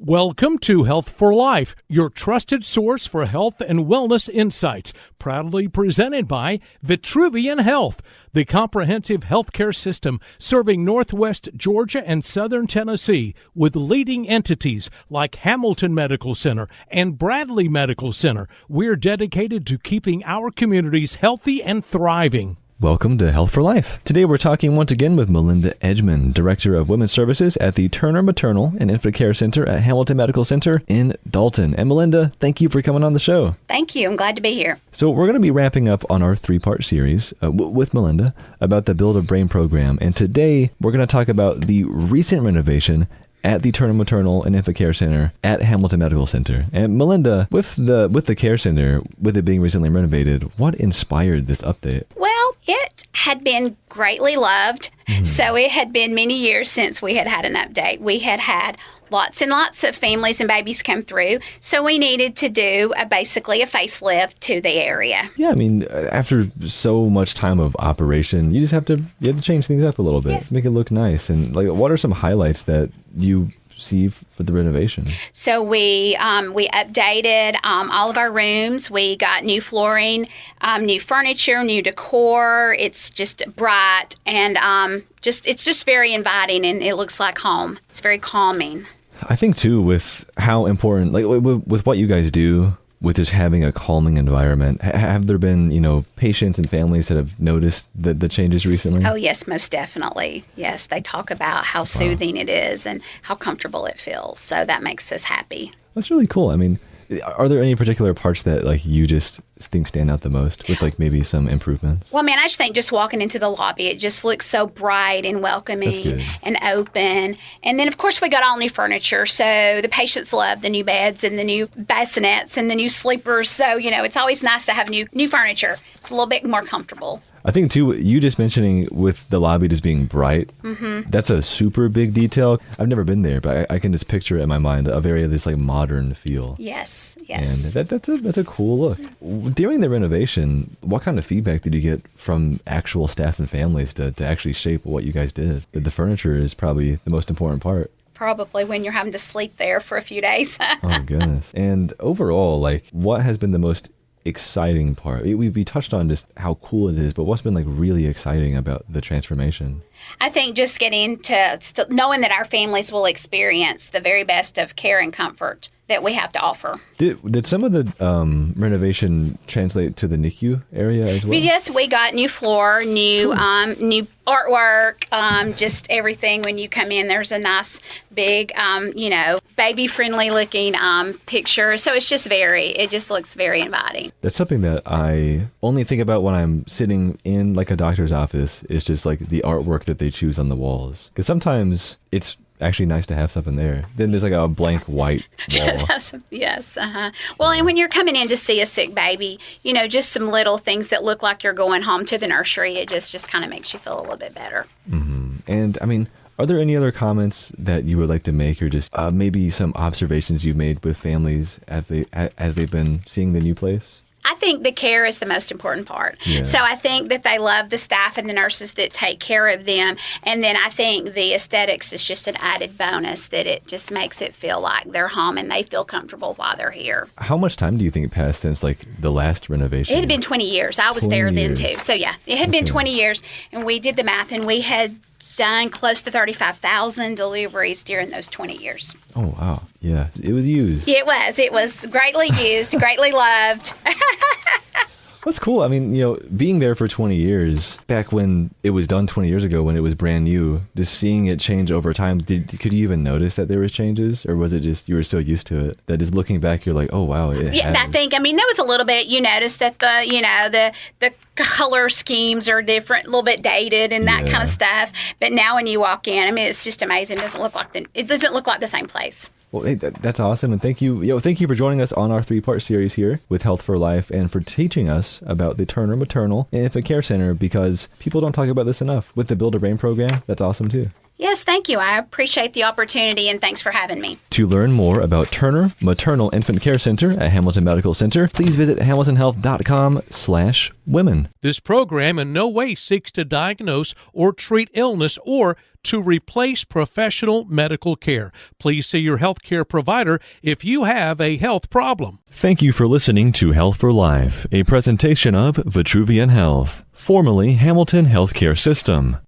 Welcome to Health for Life, your trusted source for health and wellness insights, proudly presented by Vitruvian Health, the comprehensive healthcare system serving Northwest Georgia and Southern Tennessee with leading entities like Hamilton Medical Center and Bradley Medical Center. We're dedicated to keeping our communities healthy and thriving. Welcome to Health for Life. Today we're talking once again with Melinda Edgman, Director of Women's Services at the Turner Maternal and Infant Care Center at Hamilton Medical Center in Dalton. And Melinda, thank you for coming on the show. Thank you. I'm glad to be here. So we're going to be wrapping up on our three-part series with Melinda about the Build a Brain program. And today we're going to talk about the recent renovation at the Turner Maternal and Infant Care Center at Hamilton Medical Center. And Melinda, with the care center, with it being recently renovated, what inspired this update? Well, it had been greatly loved. So it had been many years since we had had an update. We had had lots and lots of families and babies come through. So we needed to do basically a facelift to the area. Yeah, I mean, after so much time of operation, you have to change things up a little bit, make it look nice. And like, what are some highlights that you see for the renovation? So we updated all of our rooms. We got new flooring, new furniture, new decor. It's just bright and it's just very inviting, and it looks like home. It's very calming. I think too, with how important, like with what you guys do, with just having a calming environment, have there been, patients and families that have noticed the changes recently? Oh, yes, most definitely. Yes, they talk about how soothing it is and how comfortable it feels. So that makes us happy. That's really cool. I mean, are there any particular parts that you just think stand out the most with maybe some improvements? Well, man, I just think just walking into the lobby, it just looks so bright and welcoming and open. And then, of course, we got all new furniture. So the patients love the new beds and the new bassinets and the new sleepers. So, it's always nice to have new furniture. It's a little bit more comfortable. I think, too, you just mentioning with the lobby just being bright, that's a super big detail. I've never been there, but I can just picture it in my mind, a very this modern feel. Yes. And that's a cool look. During the renovation, what kind of feedback did you get from actual staff and families to actually shape what you guys did? The furniture is probably the most important part. Probably when you're having to sleep there for a few days. Oh, goodness. And overall, what has been the most exciting part? We touched on just how cool it is, but what's been really exciting about the transformation? I think just getting to knowing that our families will experience the very best of care and comfort that we have to offer. Did some of the renovation translate to the NICU area as well? Yes, we got new floor, new artwork, just everything. When you come in, there's a nice big, baby-friendly looking picture. So it just looks very inviting. That's something that I only think about when I'm sitting in a doctor's office, is just the artwork that they choose on the walls. Because sometimes it's actually nice to have something there. Then there's a blank white wall. Yes. Well, and when you're coming in to see a sick baby, just some little things that look like you're going home to the nursery, it just kind of makes you feel a little bit better. Mm-hmm. And I mean, are there any other comments that you would like to make, or just maybe some observations you've made with families as they've been seeing the new place? I think the care is the most important part. Yeah. So I think that they love the staff and the nurses that take care of them. And then I think the aesthetics is just an added bonus, that it just makes it feel like they're home and they feel comfortable while they're here. How much time do you think it passed since the last renovation? It had been 20 years. I was there then too. So yeah, it had been 20 years, and we did the math, and we had done close to 35,000 deliveries during those 20 years. Oh, wow. Yeah, it was used. It was greatly used, greatly loved. That's cool. I mean, being there for 20 years, back when it was done 20 years ago, when it was brand new, just seeing it change over time, could you even notice that there was changes? Or was it just you were so used to it that just looking back, you're like, oh, wow. I think, there was a little bit, you notice that the color schemes are different, a little bit dated and that kind of stuff. But now when you walk in, it's just amazing. It doesn't look like the same place. Well, hey, that's awesome. And thank you for joining us on our 3-part series here with Health for Life, and for teaching us about the Turner Maternal and Infant Care Center, because people don't talk about this enough. With the Build a Brain program, that's awesome too. Yes, thank you. I appreciate the opportunity, and thanks for having me. To learn more about Turner Maternal Infant Care Center at Hamilton Medical Center, please visit hamiltonhealth.com/women. This program in no way seeks to diagnose or treat illness or to replace professional medical care. Please see your healthcare provider if you have a health problem. Thank you for listening to Health for Life, a presentation of Vitruvian Health, formerly Hamilton Healthcare System.